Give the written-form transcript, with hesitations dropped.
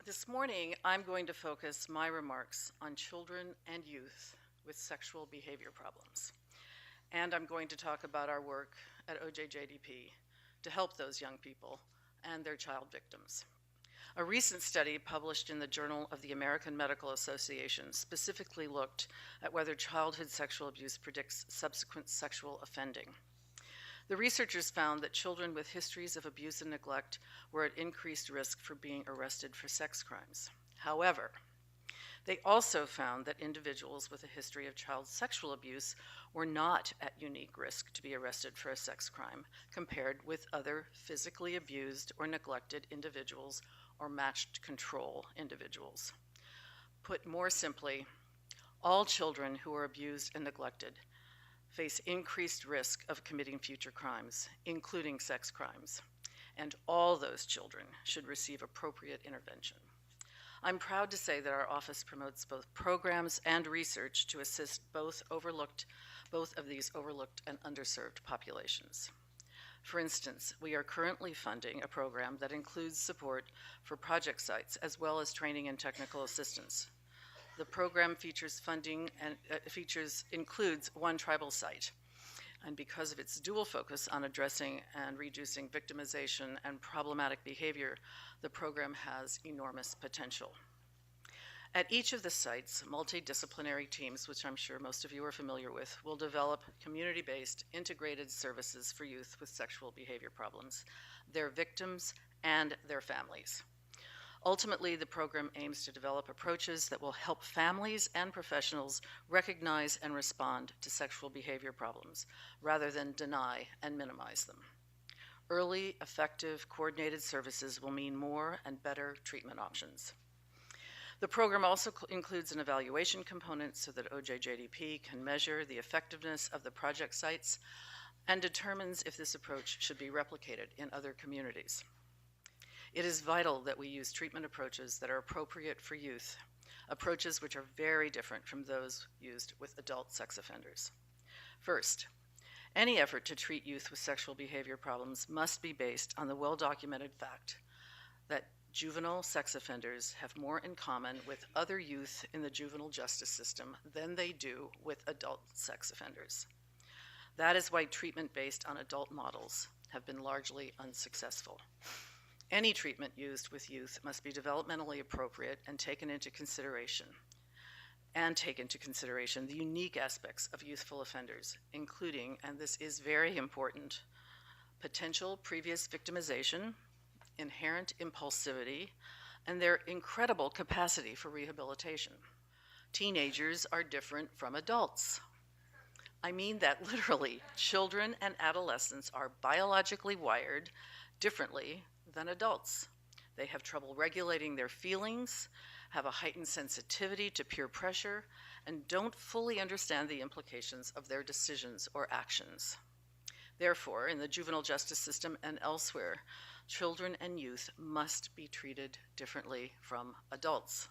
This morning, I'm going to focus my remarks on children and youth with sexual behavior problems. And I'm going to talk about our work at OJJDP to help those young people and their child victims. A recent study published in the Journal of the American Medical Association specifically looked at whether childhood sexual abuse predicts subsequent sexual offending. The researchers found that children with histories of abuse and neglect were at increased risk for being arrested for sex crimes. However, they also found that individuals with a history of child sexual abuse were not at unique risk to be arrested for a sex crime compared with other physically abused or neglected individuals or matched control individuals. Put more simply, all children who are abused and neglected face increased risk of committing future crimes, including sex crimes, and all those children should receive appropriate intervention. I'm proud to say that our office promotes both programs and research to assist both of these overlooked and underserved populations. For instance, we are currently funding a program that includes support for project sites as well as training and technical assistance. The program features funding and includes one tribal site. And because of its dual focus on addressing and reducing victimization and problematic behavior, the program has enormous potential. At each of the sites, multidisciplinary teams, which I'm sure most of you are familiar with, will develop community-based integrated services for youth with sexual behavior problems, their victims, and their families. Ultimately, the program aims to develop approaches that will help families and professionals recognize and respond to sexual behavior problems, rather than deny and minimize them. Early, effective, coordinated services will mean more and better treatment options. The program also includes an evaluation component so that OJJDP can measure the effectiveness of the project sites and determines if this approach should be replicated in other communities. It is vital that we use treatment approaches that are appropriate for youth, approaches which are very different from those used with adult sex offenders. First, any effort to treat youth with sexual behavior problems must be based on the well-documented fact that juvenile sex offenders have more in common with other youth in the juvenile justice system than they do with adult sex offenders. That is why treatment based on adult models have been largely unsuccessful. Any treatment used with youth must be developmentally appropriate and take into consideration the unique aspects of youthful offenders, including, and this is very important, potential previous victimization, inherent impulsivity, and their incredible capacity for rehabilitation. Teenagers are different from adults. I mean that literally. Children and adolescents are biologically wired differently than adults. They have trouble regulating their feelings, have a heightened sensitivity to peer pressure, and don't fully understand the implications of their decisions or actions. Therefore, in the juvenile justice system and elsewhere, children and youth must be treated differently from adults.